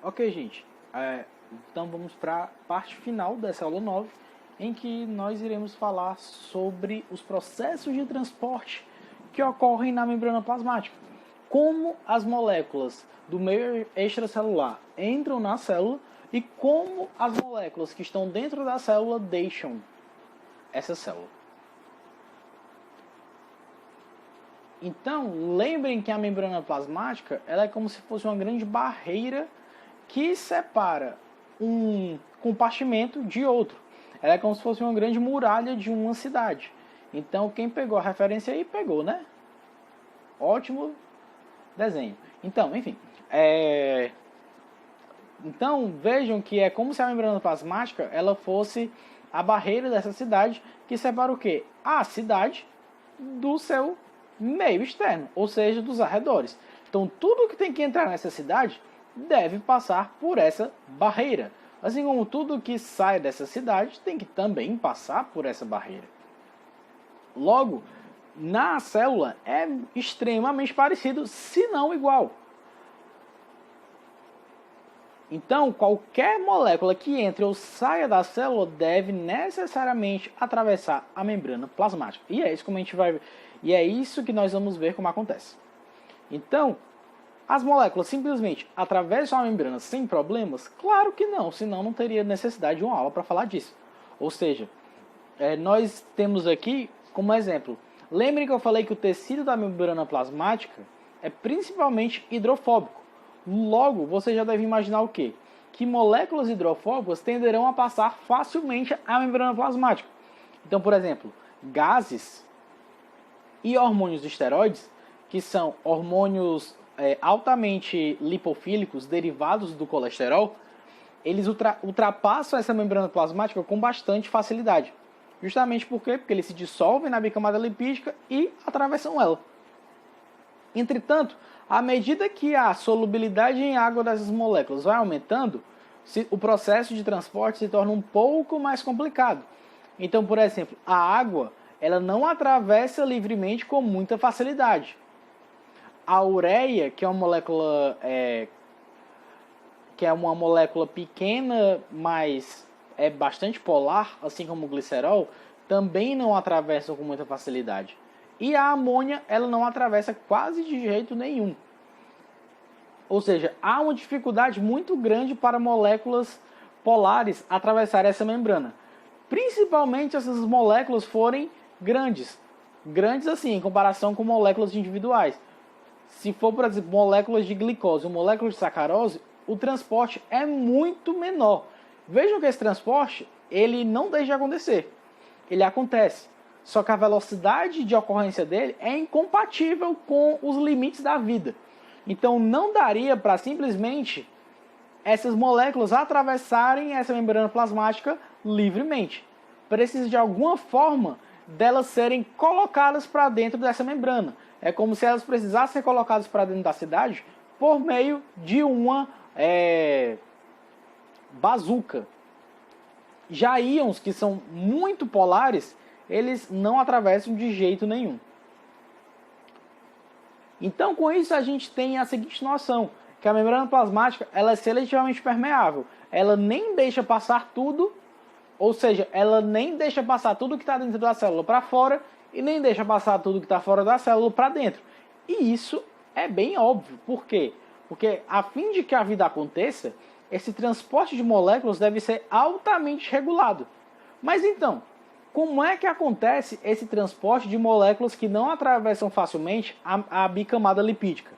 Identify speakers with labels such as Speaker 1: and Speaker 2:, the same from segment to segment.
Speaker 1: Ok, gente. Então vamos para a parte final dessa aula 9, em que nós iremos falar sobre os processos de transporte que ocorrem na membrana plasmática. Como as moléculas do meio extracelular entram na célula e como as moléculas que estão dentro da célula deixam essa célula. Então, lembrem que a membrana plasmática ela é como se fosse uma grande barreira que separa um compartimento de outro. Ela é como se fosse uma grande muralha de uma cidade. Então, quem pegou a referência aí, pegou, né? Ótimo desenho. Então, enfim. Então, vejam que é como se a membrana plasmática ela fosse a barreira dessa cidade que separa o quê? A cidade do seu meio externo, ou seja, dos arredores. Então, tudo que tem que entrar nessa cidade deve passar por essa barreira. Assim como tudo que sai dessa cidade tem que também passar por essa barreira. Logo, na célula é extremamente parecido, se não igual. Então, qualquer molécula que entre ou saia da célula deve necessariamente atravessar a membrana plasmática. E é isso que nós vamos ver como acontece. Então, as moléculas simplesmente atravessam a membrana sem problemas? Claro que não, senão não teria necessidade de uma aula para falar disso. Ou seja, nós temos aqui como exemplo, lembrem que eu falei que o tecido da membrana plasmática é principalmente hidrofóbico. Logo, você já deve imaginar o quê? Que moléculas hidrofóbicas tenderão a passar facilmente a membrana plasmática. Então, por exemplo, gases e hormônios esteroides, que são hormônios altamente lipofílicos derivados do colesterol, eles ultrapassam essa membrana plasmática com bastante facilidade. Justamente por quê? Porque eles se dissolvem na bicamada lipídica e atravessam ela. Entretanto, à medida que a solubilidade em água dessas moléculas vai aumentando, o processo de transporte se torna um pouco mais complicado. Então, por exemplo, a água ela não atravessa livremente com muita facilidade. A ureia, que é uma molécula pequena, mas é bastante polar, assim como o glicerol, também não atravessa com muita facilidade. E a amônia, ela não atravessa quase de jeito nenhum. Ou seja, há uma dificuldade muito grande para moléculas polares atravessar essa membrana. Principalmente se essas moléculas forem grandes. Grandes assim, em comparação com moléculas individuais. Se for, por exemplo, moléculas de glicose ou moléculas de sacarose, o transporte é muito menor. Vejam que esse transporte, ele não deixa de acontecer. Ele acontece. Só que a velocidade de ocorrência dele é incompatível com os limites da vida. Então não daria para simplesmente essas moléculas atravessarem essa membrana plasmática livremente. Precisa de alguma forma delas serem colocadas para dentro dessa membrana. É como se elas precisassem ser colocadas para dentro da cidade por meio de uma bazuca. Já íons que são muito polares, eles não atravessam de jeito nenhum. Então, com isso, a gente tem a seguinte noção, que a membrana plasmática ela é seletivamente permeável. Ela nem deixa passar tudo, ou seja, ela nem deixa passar tudo que está dentro da célula para fora e nem deixa passar tudo que está fora da célula para dentro. E isso é bem óbvio. Por quê? Porque, a fim de que a vida aconteça, esse transporte de moléculas deve ser altamente regulado. Mas então, como é que acontece esse transporte de moléculas que não atravessam facilmente a bicamada lipídica?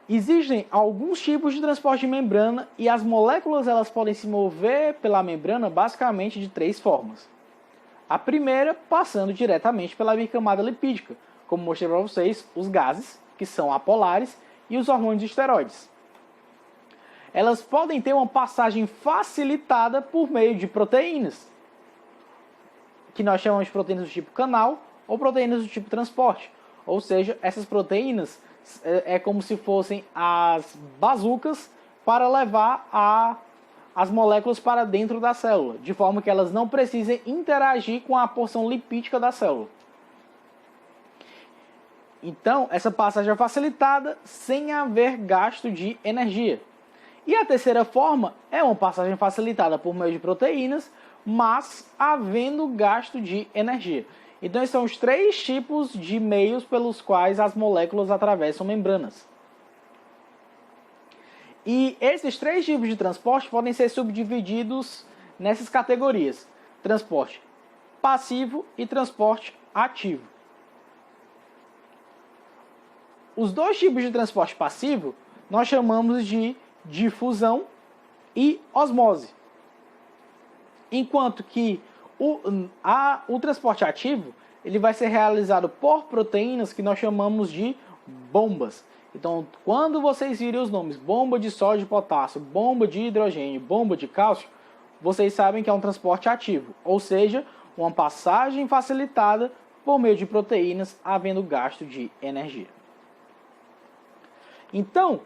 Speaker 1: Existem alguns tipos de transporte de membrana e as moléculas elas podem se mover pela membrana basicamente de 3 formas. A primeira, passando diretamente pela bicamada lipídica, como mostrei para vocês, os gases, que são apolares, e os hormônios esteroides. Elas podem ter uma passagem facilitada por meio de proteínas, que nós chamamos de proteínas do tipo canal ou proteínas do tipo transporte. Ou seja, essas proteínas é como se fossem as bazucas para levar as moléculas para dentro da célula, de forma que elas não precisem interagir com a porção lipídica da célula. Então, essa passagem é facilitada sem haver gasto de energia. E a terceira forma é uma passagem facilitada por meio de proteínas, mas havendo gasto de energia. Então, esses são os três tipos de meios pelos quais as moléculas atravessam membranas. E esses três tipos de transporte podem ser subdivididos nessas categorias: transporte passivo e transporte ativo. Os dois tipos de transporte passivo nós chamamos de difusão e osmose. Enquanto que o transporte ativo ele vai ser realizado por proteínas que nós chamamos de bombas. Então, quando vocês virem os nomes bomba de sódio e potássio, bomba de hidrogênio, bomba de cálcio, vocês sabem que é um transporte ativo, ou seja, uma passagem facilitada por meio de proteínas, havendo gasto de energia. Então,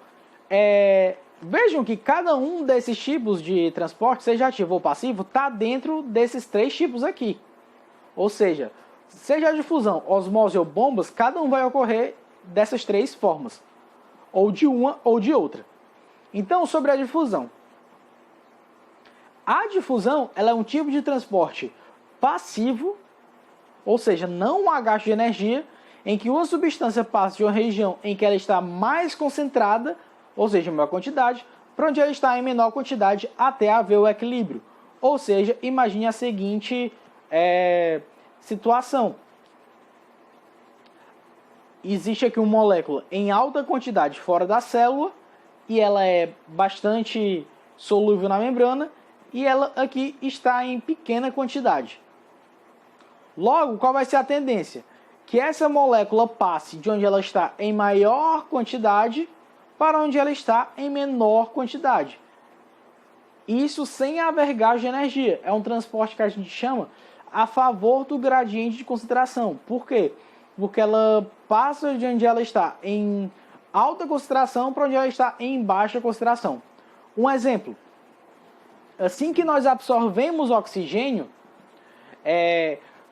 Speaker 1: vejam que cada um desses tipos de transporte, seja ativo ou passivo, está dentro desses três tipos aqui. Ou seja a difusão, osmose ou bombas, cada um vai ocorrer dessas três formas, ou de uma ou de outra. Então, sobre a difusão. A difusão ela é um tipo de transporte passivo, ou seja, não há gasto de energia, em que uma substância passa de uma região em que ela está mais concentrada, ou seja, em maior quantidade, para onde ela está em menor quantidade até haver o equilíbrio. Ou seja, imagine a seguinte situação. Existe aqui uma molécula em alta quantidade fora da célula e ela é bastante solúvel na membrana e ela aqui está em pequena quantidade. Logo, qual vai ser a tendência? Que essa molécula passe de onde ela está em maior quantidade para onde ela está em menor quantidade. Isso sem haver gasto de energia. É um transporte que a gente chama a favor do gradiente de concentração. Por quê? Porque ela passa de onde ela está em alta concentração para onde ela está em baixa concentração. Um exemplo. Assim que nós absorvemos oxigênio,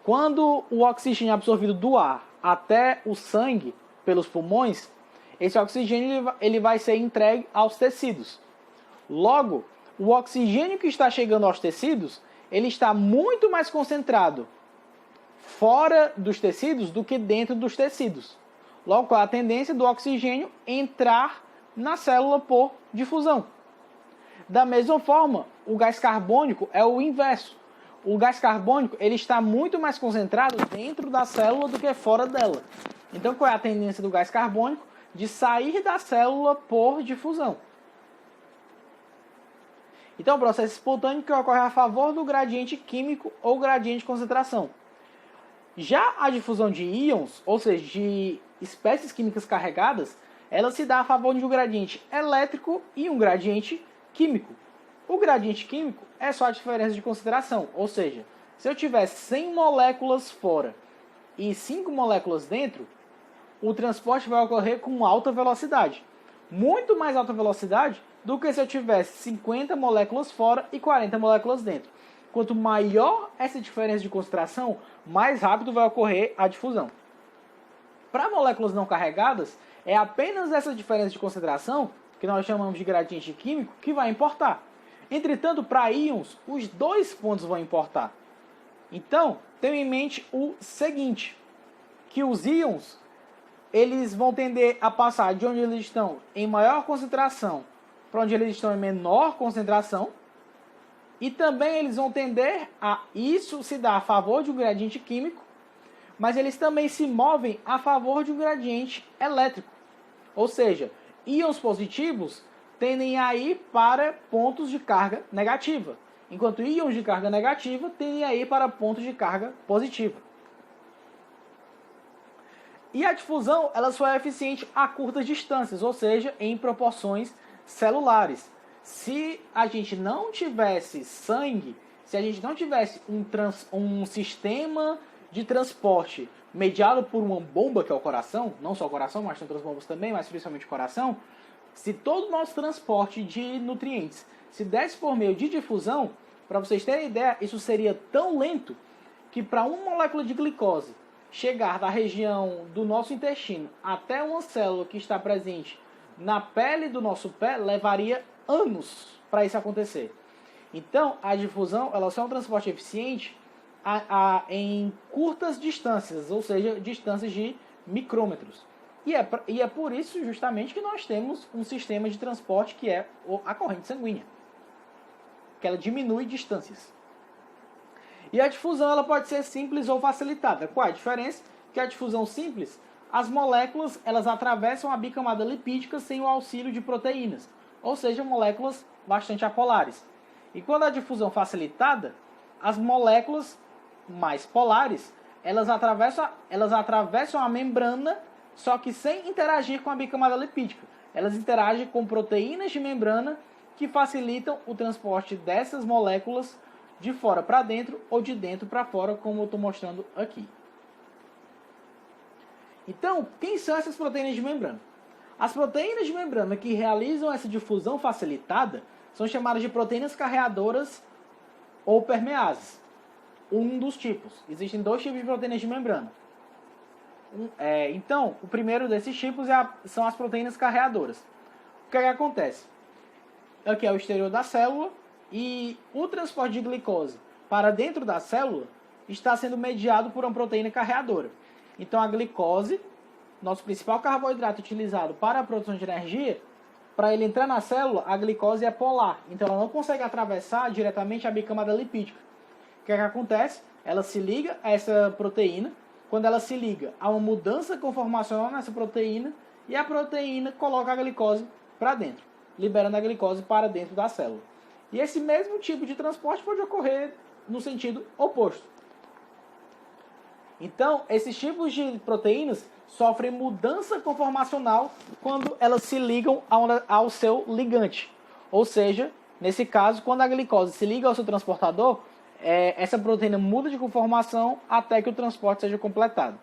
Speaker 1: quando o oxigênio é absorvido do ar até o sangue pelos pulmões, esse oxigênio ele vai ser entregue aos tecidos. Logo, o oxigênio que está chegando aos tecidos, ele está muito mais concentrado fora dos tecidos do que dentro dos tecidos. Logo, qual é a tendência do oxigênio entrar na célula por difusão? Da mesma forma, o gás carbônico é o inverso. O gás carbônico ele está muito mais concentrado dentro da célula do que fora dela. Então, qual é a tendência do gás carbônico? De sair da célula por difusão. Então, o processo espontâneo que ocorre a favor do gradiente químico ou gradiente de concentração. Já a difusão de íons, ou seja, de espécies químicas carregadas, ela se dá a favor de um gradiente elétrico e um gradiente químico. O gradiente químico é só a diferença de concentração, ou seja, se eu tiver 100 moléculas fora e 5 moléculas dentro, o transporte vai ocorrer com alta velocidade. Muito mais alta velocidade do que se eu tivesse 50 moléculas fora e 40 moléculas dentro. Quanto maior essa diferença de concentração, mais rápido vai ocorrer a difusão. Para moléculas não carregadas, é apenas essa diferença de concentração, que nós chamamos de gradiente químico, que vai importar. Entretanto, para íons, os dois pontos vão importar. Então, tenha em mente o seguinte, que os íons eles vão tender a passar de onde eles estão em maior concentração para onde eles estão em menor concentração. E também eles vão tender a isso se dar a favor de um gradiente químico, mas eles também se movem a favor de um gradiente elétrico. Ou seja, íons positivos tendem a ir para pontos de carga negativa, enquanto íons de carga negativa tendem a ir para pontos de carga positiva. E a difusão ela só é eficiente a curtas distâncias, ou seja, em proporções celulares. Se a gente não tivesse sangue, se a gente não tivesse um sistema de transporte mediado por uma bomba, que é o coração, não só o coração, mas tem outras bombas também, mas principalmente o coração, se todo o nosso transporte de nutrientes se desse por meio de difusão, para vocês terem ideia, isso seria tão lento que para uma molécula de glicose chegar da região do nosso intestino até uma célula que está presente na pele do nosso pé, levaria anos para isso acontecer. Então, a difusão ela só é um transporte eficiente em curtas distâncias, ou seja, distâncias de micrômetros. E é por isso justamente que nós temos um sistema de transporte que é a corrente sanguínea, que ela diminui distâncias. E a difusão ela pode ser simples ou facilitada. Qual é a diferença? Que a difusão simples, as moléculas elas atravessam a bicamada lipídica sem o auxílio de proteínas, ou seja, moléculas bastante apolares. E quando a difusão facilitada, as moléculas mais polares, elas atravessam a membrana, só que sem interagir com a bicamada lipídica. Elas interagem com proteínas de membrana que facilitam o transporte dessas moléculas de fora para dentro ou de dentro para fora, como eu estou mostrando aqui. Então, quem são essas proteínas de membrana? As proteínas de membrana que realizam essa difusão facilitada são chamadas de proteínas carreadoras ou permeases. Um dos tipos. Existem dois tipos de proteínas de membrana. Então, o primeiro desses tipos são as proteínas carreadoras. O que acontece? Aqui é o exterior da célula e o transporte de glicose para dentro da célula está sendo mediado por uma proteína carreadora. Então, a glicose, nosso principal carboidrato utilizado para a produção de energia, para ele entrar na célula, a glicose é polar. Então, ela não consegue atravessar diretamente a bicamada lipídica. O que acontece? Ela se liga a essa proteína. Quando ela se liga, há uma mudança conformacional nessa proteína e a proteína coloca a glicose para dentro, liberando a glicose para dentro da célula. E esse mesmo tipo de transporte pode ocorrer no sentido oposto. Então, esses tipos de proteínas sofrem mudança conformacional quando elas se ligam ao seu ligante. Ou seja, nesse caso, quando a glicose se liga ao seu transportador, essa proteína muda de conformação até que o transporte seja completado.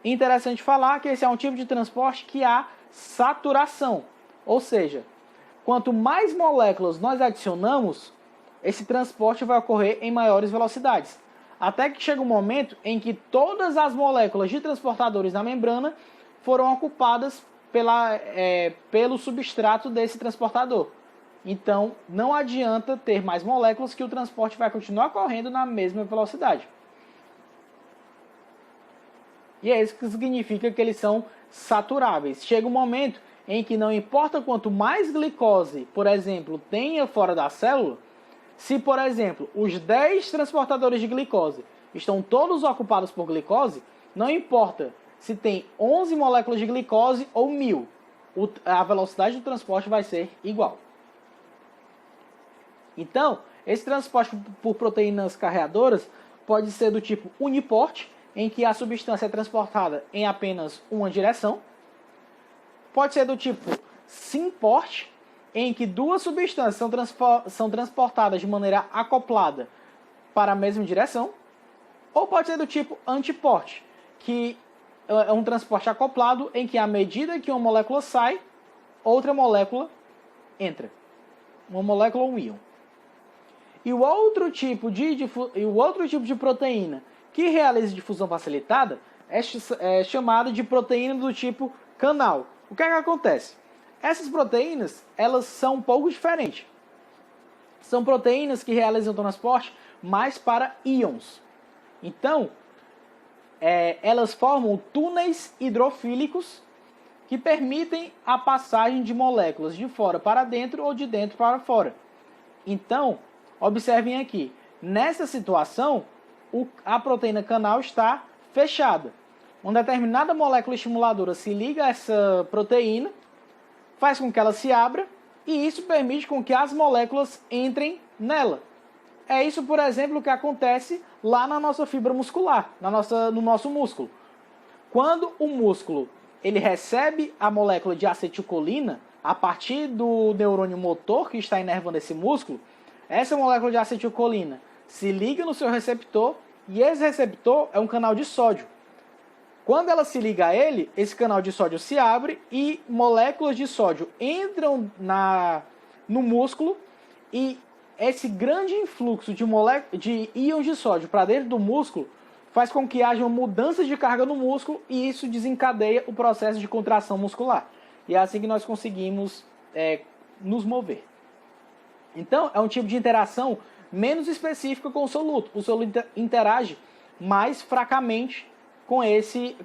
Speaker 1: Interessante falar que esse é um tipo de transporte que há saturação. Ou seja, quanto mais moléculas nós adicionamos, esse transporte vai ocorrer em maiores velocidades. Até que chega um momento em que todas as moléculas de transportadores na membrana foram ocupadas pelo substrato desse transportador. Então, não adianta ter mais moléculas que o transporte vai continuar correndo na mesma velocidade. E é isso que significa que eles são saturáveis. Chega um momento em que não importa quanto mais glicose, por exemplo, tenha fora da célula, se, por exemplo, os 10 transportadores de glicose estão todos ocupados por glicose, não importa se tem 11 moléculas de glicose ou 1000, a velocidade do transporte vai ser igual. Então, esse transporte por proteínas carreadoras pode ser do tipo uniporte, em que a substância é transportada em apenas uma direção. Pode ser do tipo simporte, em que duas substâncias são transportadas de maneira acoplada para a mesma direção. Ou pode ser do tipo antiporte, que é um transporte acoplado em que, à medida que uma molécula sai, outra molécula entra. Uma molécula ou um íon. E o outro tipo de proteína que realiza difusão facilitada é chamado de proteína do tipo canal. O que acontece? Essas proteínas, elas são um pouco diferentes. São proteínas que realizam transporte mais para íons. Então, elas formam túneis hidrofílicos que permitem a passagem de moléculas de fora para dentro ou de dentro para fora. Então, observem aqui, nessa situação, a proteína canal está fechada. Uma determinada molécula estimuladora se liga a essa proteína, faz com que ela se abra, e isso permite com que as moléculas entrem nela. É isso, por exemplo, que acontece lá na nossa fibra muscular, no nosso músculo. Quando o músculo ele recebe a molécula de acetilcolina, a partir do neurônio motor que está inervando esse músculo, essa molécula de acetilcolina se liga no seu receptor, e esse receptor é um canal de sódio. Quando ela se liga a ele, esse canal de sódio se abre e moléculas de sódio entram no músculo, e esse grande influxo de íons de sódio para dentro do músculo faz com que haja uma mudança de carga no músculo e isso desencadeia o processo de contração muscular. E é assim que nós conseguimos nos mover. Então, é um tipo de interação menos específica com o soluto. O soluto interage mais fracamente com esse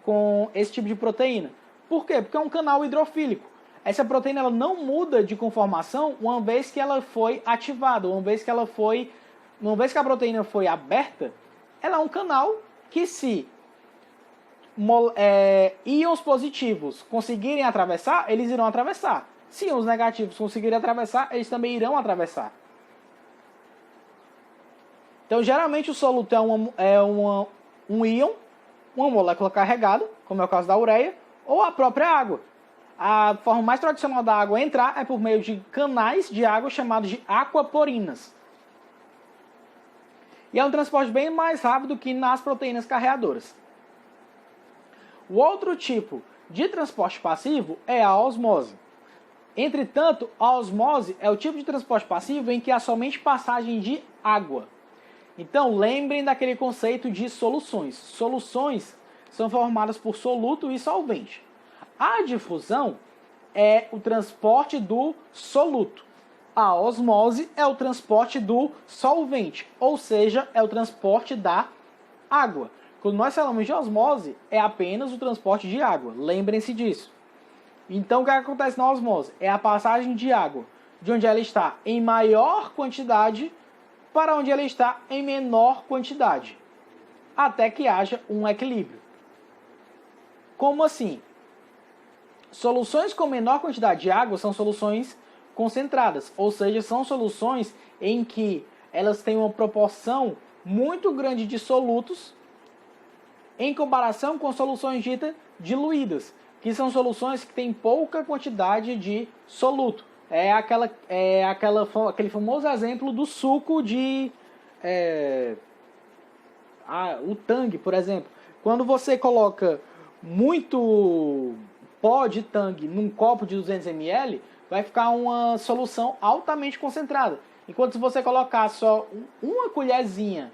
Speaker 1: tipo de proteína. Por quê? Porque é um canal hidrofílico. Essa proteína ela não muda de conformação uma vez que ela foi ativada, uma vez que a proteína foi aberta, ela é um canal que se íons positivos conseguirem atravessar, eles irão atravessar. Se íons negativos conseguirem atravessar, eles também irão atravessar. Então, geralmente, o soluto é um íon, uma molécula carregada, como é o caso da ureia, ou a própria água. A forma mais tradicional da água entrar é por meio de canais de água chamados de aquaporinas. E é um transporte bem mais rápido que nas proteínas carreadoras. O outro tipo de transporte passivo é a osmose. Entretanto, a osmose é o tipo de transporte passivo em que há somente passagem de água. Então, lembrem daquele conceito de soluções. Soluções são formadas por soluto e solvente. A difusão é o transporte do soluto. A osmose é o transporte do solvente, ou seja, é o transporte da água. Quando nós falamos de osmose, é apenas o transporte de água. Lembrem-se disso. Então, o que acontece na osmose? É a passagem de água de onde ela está em maior quantidade para onde ela está em menor quantidade, até que haja um equilíbrio. Como assim? Soluções com menor quantidade de água são soluções concentradas, ou seja, são soluções em que elas têm uma proporção muito grande de solutos em comparação com soluções ditas diluídas, que são soluções que têm pouca quantidade de soluto. Aquele famoso exemplo do suco de o Tang, por exemplo. Quando você coloca muito pó de Tang num copo de 200 ml, vai ficar uma solução altamente concentrada. Enquanto se você colocar só uma colherzinha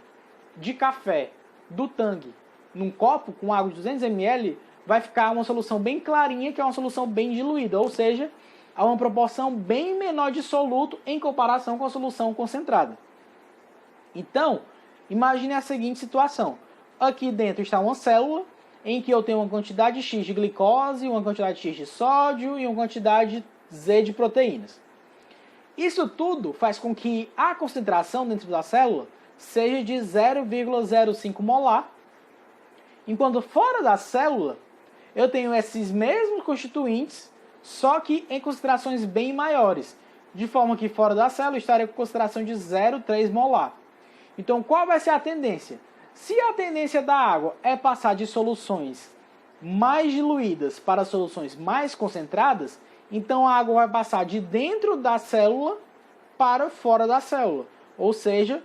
Speaker 1: de café do Tang num copo com água de 200 ml, vai ficar uma solução bem clarinha, que é uma solução bem diluída, ou seja, há uma proporção bem menor de soluto em comparação com a solução concentrada. Então, imagine a seguinte situação. Aqui dentro está uma célula em que eu tenho uma quantidade X de glicose, uma quantidade X de sódio e uma quantidade Z de proteínas. Isso tudo faz com que a concentração dentro da célula seja de 0,05 molar, enquanto fora da célula eu tenho esses mesmos constituintes, só que em concentrações bem maiores, de forma que fora da célula estaria com concentração de 0,3 molar. Então, qual vai ser a tendência? Se a tendência da água é passar de soluções mais diluídas para soluções mais concentradas, então a água vai passar de dentro da célula para fora da célula. Ou seja,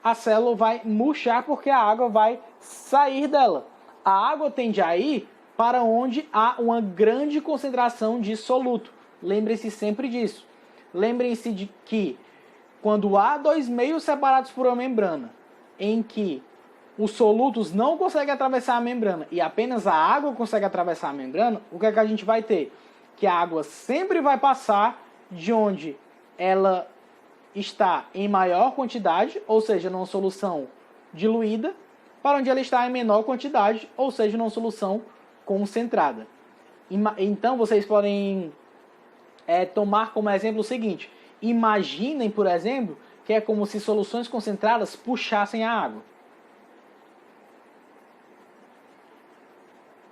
Speaker 1: a célula vai murchar porque a água vai sair dela. A água tende a ir para onde há uma grande concentração de soluto. Lembrem-se sempre disso. Lembrem-se de que quando há dois meios separados por uma membrana, em que os solutos não conseguem atravessar a membrana e apenas a água consegue atravessar a membrana, o que é que a gente vai ter? Que a água sempre vai passar de onde ela está em maior quantidade, ou seja, numa solução diluída, para onde ela está em menor quantidade, ou seja, numa solução concentrada. Então, vocês podem tomar como exemplo o seguinte. Imaginem, por exemplo, que é como se soluções concentradas puxassem a água.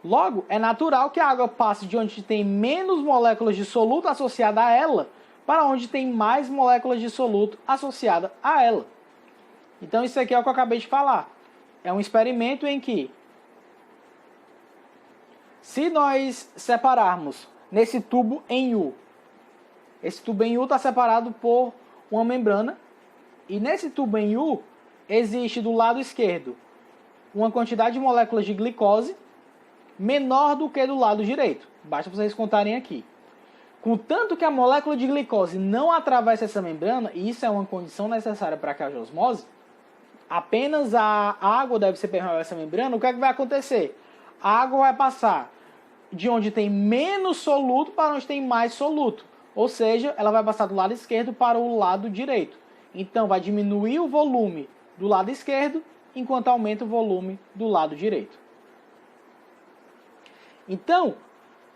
Speaker 1: Logo, é natural que a água passe de onde tem menos moléculas de soluto associada a ela para onde tem mais moléculas de soluto associada a ela. Então, isso aqui é o que eu acabei de falar. É um experimento em que, se nós separarmos nesse tubo em U, esse tubo em U está separado por uma membrana, e nesse tubo em U existe do lado esquerdo uma quantidade de moléculas de glicose menor do que do lado direito. Basta vocês contarem aqui. Contanto que a molécula de glicose não atravessa essa membrana, e isso é uma condição necessária para que haja osmose, apenas a água deve ser permeável a essa membrana, o que é que vai acontecer? A água vai passar de onde tem menos soluto para onde tem mais soluto. Ou seja, ela vai passar do lado esquerdo para o lado direito. Então, vai diminuir o volume do lado esquerdo, enquanto aumenta o volume do lado direito. Então,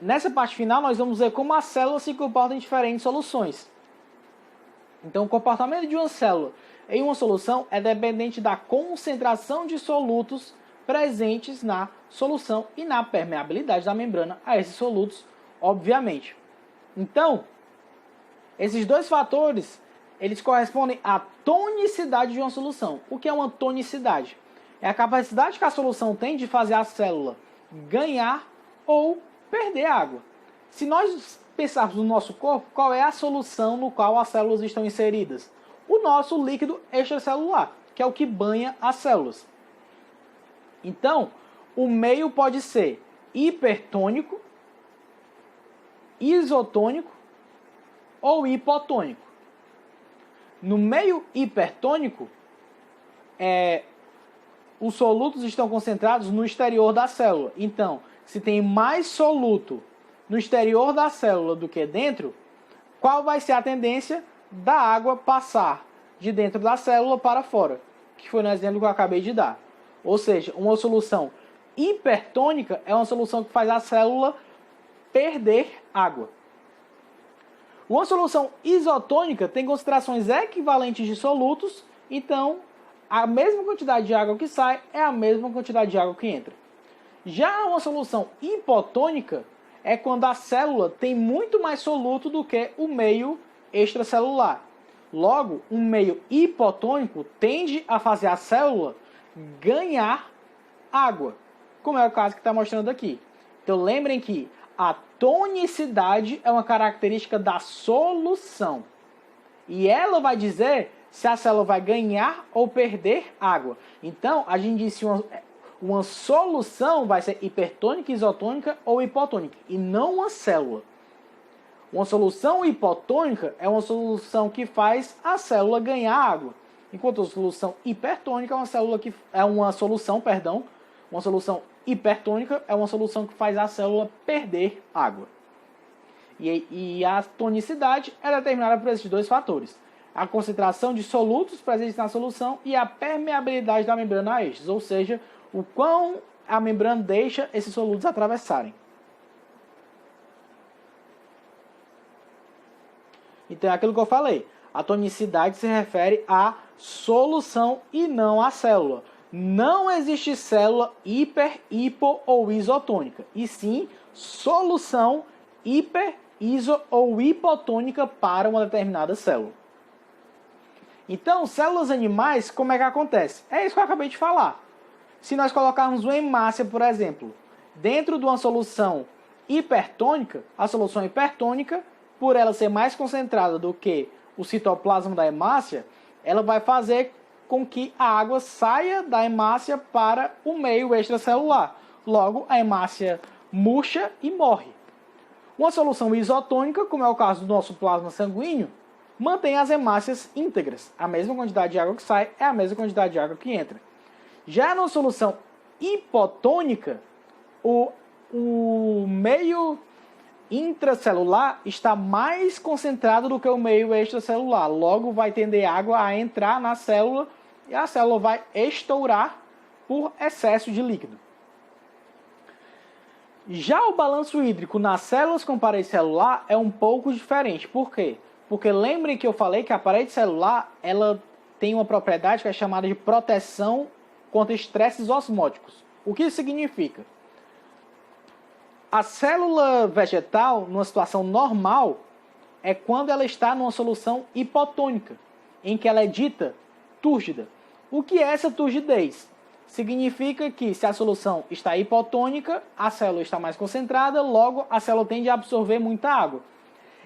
Speaker 1: nessa parte final, nós vamos ver como as células se comportam em diferentes soluções. Então, o comportamento de uma célula em uma solução é dependente da concentração de solutos presentes na solução e na permeabilidade da membrana a esses solutos, obviamente. Então, esses dois fatores, eles correspondem à tonicidade de uma solução. O que é uma tonicidade? É a capacidade que a solução tem de fazer a célula ganhar ou perder água. Se nós pensarmos no nosso corpo, qual é a solução no qual as células estão inseridas? O nosso líquido extracelular, que é o que banha as células. Então, o meio pode ser hipertônico, isotônico ou hipotônico. No meio hipertônico, os solutos estão concentrados no exterior da célula. Então, se tem mais soluto no exterior da célula do que dentro, qual vai ser a tendência da água passar de dentro da célula para fora? Que foi no exemplo que eu acabei de dar. Ou seja, uma solução hipertônica é uma solução que faz a célula perder água. Uma solução isotônica tem concentrações equivalentes de solutos, então a mesma quantidade de água que sai é a mesma quantidade de água que entra. Já uma solução hipotônica é quando a célula tem muito mais soluto do que o meio extracelular. Logo, um meio hipotônico tende a fazer a célula ganhar água, como é o caso que está mostrando aqui. Então lembrem que a tonicidade é uma característica da solução. E ela vai dizer se a célula vai ganhar ou perder água. Então, a gente disse uma solução vai ser hipertônica, isotônica ou hipotônica, e não uma célula. Uma solução hipotônica é uma solução que faz a célula ganhar água, enquanto a solução hipertônica é uma solução hipertônica é uma solução que faz a célula perder água. E a tonicidade é determinada por esses dois fatores: a concentração de solutos presentes na solução e a permeabilidade da membrana a estes, ou seja, o quão a membrana deixa esses solutos atravessarem. Então é aquilo que eu falei, a tonicidade se refere à solução e não à célula. Não existe célula hiper, hipo ou isotônica, e sim solução hiper, iso ou hipotônica para uma determinada célula. Então, células animais, como é que acontece? É isso que eu acabei de falar. Se nós colocarmos uma hemácia, por exemplo, dentro de uma solução hipertônica, a solução hipertônica, por ela ser mais concentrada do que o citoplasma da hemácia, ela vai fazer com que a água saia da hemácia para o meio extracelular. Logo, a hemácia murcha e morre. Uma solução isotônica, como é o caso do nosso plasma sanguíneo, mantém as hemácias íntegras. A mesma quantidade de água que sai é a mesma quantidade de água que entra. Já na solução hipotônica, o meio intracelular está mais concentrado do que o meio extracelular. Logo, vai tender água a entrar na célula e a célula vai estourar por excesso de líquido. Já o balanço hídrico nas células com parede celular é um pouco diferente. Por quê? Porque lembrem que eu falei que a parede celular ela tem uma propriedade que é chamada de proteção contra estresses osmóticos. O que isso significa? A célula vegetal, numa situação normal, é quando ela está numa solução hipotônica, em que ela é dita túrgida. O que é essa turgidez? Significa que se a solução está hipotônica, a célula está mais concentrada, logo a célula tende a absorver muita água.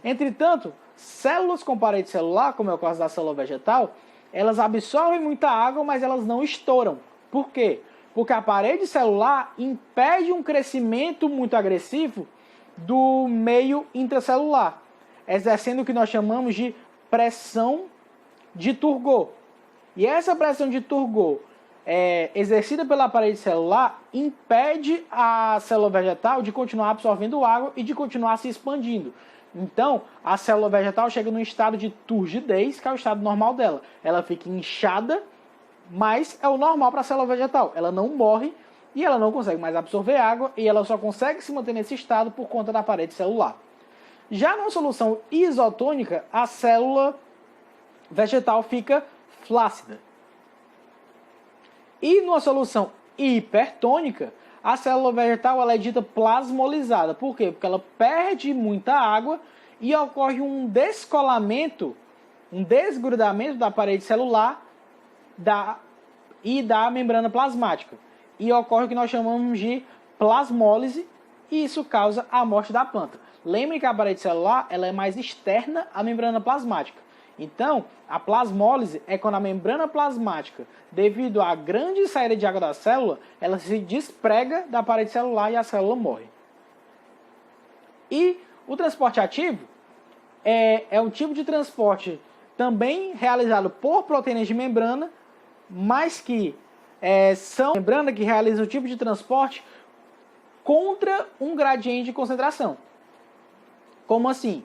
Speaker 1: Entretanto, células com parede celular, como é o caso da célula vegetal, elas absorvem muita água, mas elas não estouram. Por quê? Porque a parede celular impede um crescimento muito agressivo do meio intracelular, exercendo o que nós chamamos de pressão de Turgot. E essa pressão de turgor exercida pela parede celular impede a célula vegetal de continuar absorvendo água e de continuar se expandindo. Então, a célula vegetal chega num estado de turgidez, que é o estado normal dela. Ela fica inchada, mas é o normal para a célula vegetal. Ela não morre e ela não consegue mais absorver água e ela só consegue se manter nesse estado por conta da parede celular. Já numa solução isotônica, a célula vegetal fica flácida. E numa solução hipertônica, a célula vegetal ela é dita plasmolizada. Por quê? Porque ela perde muita água e ocorre um descolamento, um desgrudamento da parede celular e da membrana plasmática. E ocorre o que nós chamamos de plasmólise e isso causa a morte da planta. Lembre que a parede celular ela é mais externa à membrana plasmática. Então, a plasmólise é quando a membrana plasmática, devido à grande saída de água da célula, ela se desprega da parede celular e a célula morre. E o transporte ativo é um tipo de transporte também realizado por proteínas de membrana, mas que são membrana que realizam o tipo de transporte contra um gradiente de concentração. Como assim?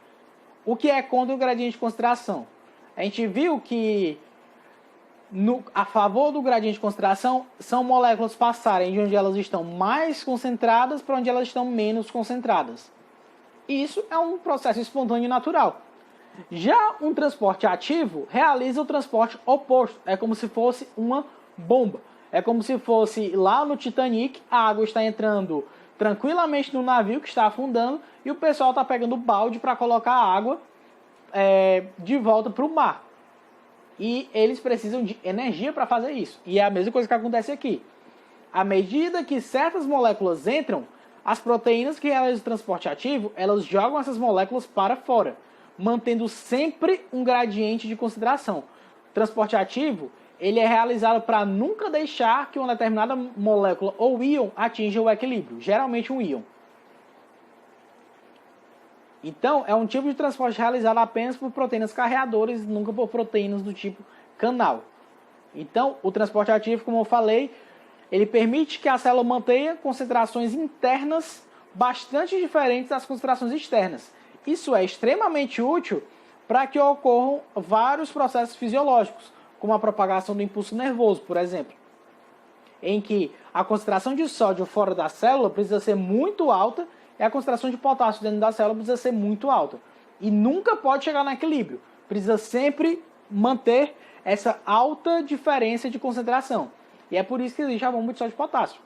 Speaker 1: O que é contra o gradiente de concentração? A gente viu que a favor do gradiente de concentração são moléculas passarem de onde elas estão mais concentradas para onde elas estão menos concentradas. Isso é um processo espontâneo e natural. Já um transporte ativo realiza o transporte oposto. É como se fosse uma bomba. É como se fosse lá no Titanic, a água está entrando tranquilamente no navio que está afundando e o pessoal está pegando balde para colocar a água de volta para o mar. E eles precisam de energia para fazer isso. E é a mesma coisa que acontece aqui. À medida que certas moléculas entram, as proteínas que realizam o transporte ativo, elas jogam essas moléculas para fora, mantendo sempre um gradiente de concentração. O transporte ativo ele é realizado para nunca deixar que uma determinada molécula ou íon atinja o equilíbrio, geralmente um íon. Então, é um tipo de transporte realizado apenas por proteínas carreadoras, nunca por proteínas do tipo canal. Então, o transporte ativo, como eu falei, ele permite que a célula mantenha concentrações internas bastante diferentes das concentrações externas. Isso é extremamente útil para que ocorram vários processos fisiológicos, como a propagação do impulso nervoso, por exemplo, em que a concentração de sódio fora da célula precisa ser muito alta e a concentração de potássio dentro da célula precisa ser muito alta. E nunca pode chegar no equilíbrio. Precisa sempre manter essa alta diferença de concentração. E é por isso que existe a bomba de sódio e potássio.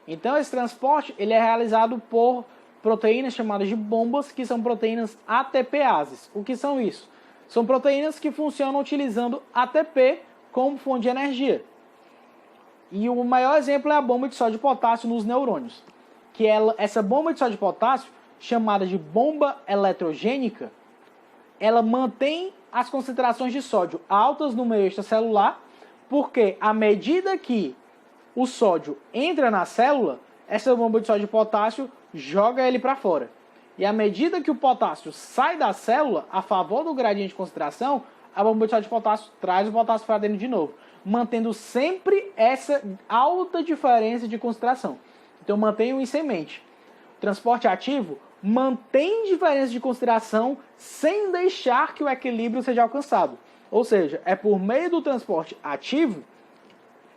Speaker 1: Então esse transporte ele é realizado por proteínas chamadas de bombas, que são proteínas ATPases. O que são isso? São proteínas que funcionam utilizando ATP como fonte de energia. E o maior exemplo é a bomba de sódio e potássio nos neurônios. Que essa bomba de sódio e potássio, chamada de bomba eletrogênica, ela mantém as concentrações de sódio altas no meio extracelular, porque à medida que o sódio entra na célula, essa bomba de sódio e potássio joga ele para fora. E à medida que o potássio sai da célula, a favor do gradiente de concentração, a bomba de sódio e potássio traz o potássio para dentro de novo, mantendo sempre essa alta diferença de concentração. Então mantenham isso em mente. O transporte ativo mantém diferença de concentração sem deixar que o equilíbrio seja alcançado. Ou seja, é por meio do transporte ativo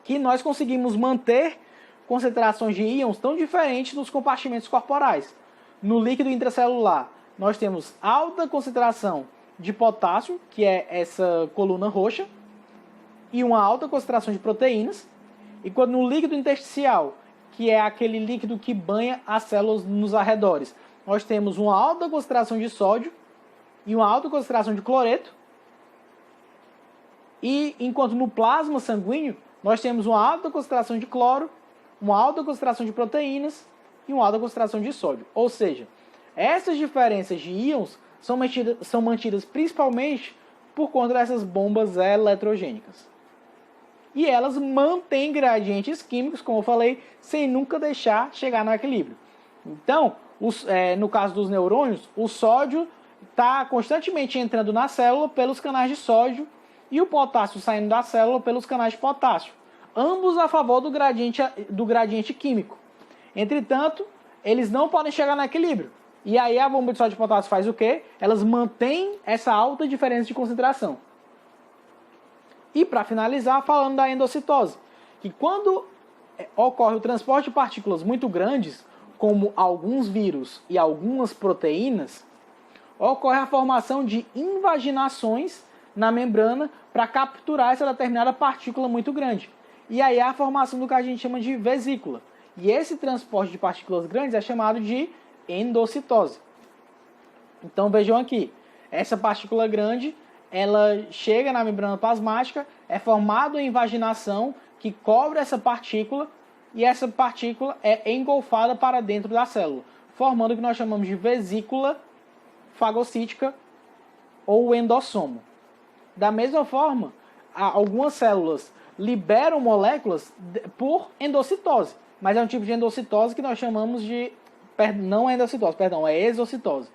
Speaker 1: que nós conseguimos manter concentrações de íons tão diferentes nos compartimentos corporais. No líquido intracelular, nós temos alta concentração de potássio, que é essa coluna roxa, e uma alta concentração de proteínas. E quando no líquido intersticial, que é aquele líquido que banha as células nos arredores, nós temos uma alta concentração de sódio e uma alta concentração de cloreto. E enquanto no plasma sanguíneo, nós temos uma alta concentração de cloro, uma alta concentração de proteínas e uma alta concentração de sódio. Ou seja, essas diferenças de íons são mantidas principalmente por conta dessas bombas eletrogênicas. E elas mantêm gradientes químicos, como eu falei, sem nunca deixar chegar no equilíbrio. Então, no caso dos neurônios, o sódio está constantemente entrando na célula pelos canais de sódio e o potássio saindo da célula pelos canais de potássio, ambos a favor do gradiente químico. Entretanto, eles não podem chegar no equilíbrio. E aí a bomba de sódio de potássio faz o quê? Elas mantêm essa alta diferença de concentração. E para finalizar, falando da endocitose, que quando ocorre o transporte de partículas muito grandes, como alguns vírus e algumas proteínas, ocorre a formação de invaginações na membrana para capturar essa determinada partícula muito grande. E aí a formação do que a gente chama de vesícula. E esse transporte de partículas grandes é chamado de endocitose. Então vejam aqui, essa partícula grande, ela chega na membrana plasmática, é formada uma invaginação que cobre essa partícula e essa partícula é engolfada para dentro da célula, formando o que nós chamamos de vesícula fagocítica ou endossomo. Da mesma forma, algumas células liberam moléculas por endocitose, mas é um tipo de endocitose que nós chamamos de... Não é endocitose, perdão, é exocitose.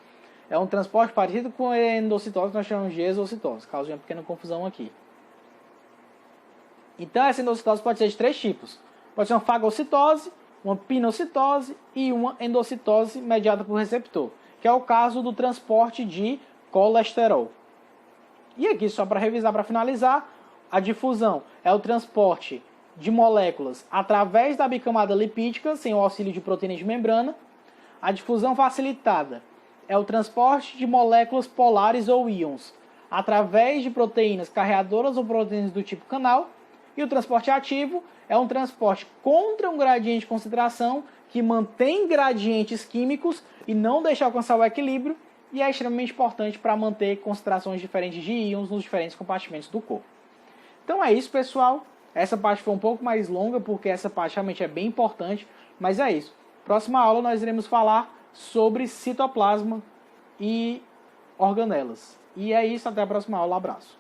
Speaker 1: É um transporte parecido com a endocitose que nós chamamos de exocitose. Causa uma pequena confusão aqui. Então essa endocitose pode ser de 3 tipos. Pode ser uma fagocitose, uma pinocitose e uma endocitose mediada por receptor, que é o caso do transporte de colesterol. E aqui, só para revisar, para finalizar, a difusão é o transporte de moléculas através da bicamada lipídica, sem o auxílio de proteínas de membrana. A difusão facilitada é o transporte de moléculas polares ou íons através de proteínas carreadoras ou proteínas do tipo canal. E o transporte ativo é um transporte contra um gradiente de concentração que mantém gradientes químicos e não deixa alcançar o equilíbrio, e é extremamente importante para manter concentrações diferentes de íons nos diferentes compartimentos do corpo. Então é isso, pessoal. Essa parte foi um pouco mais longa, porque essa parte realmente é bem importante, mas é isso. Próxima aula nós iremos falar sobre citoplasma e organelas. E é isso, até a próxima aula. Abraço.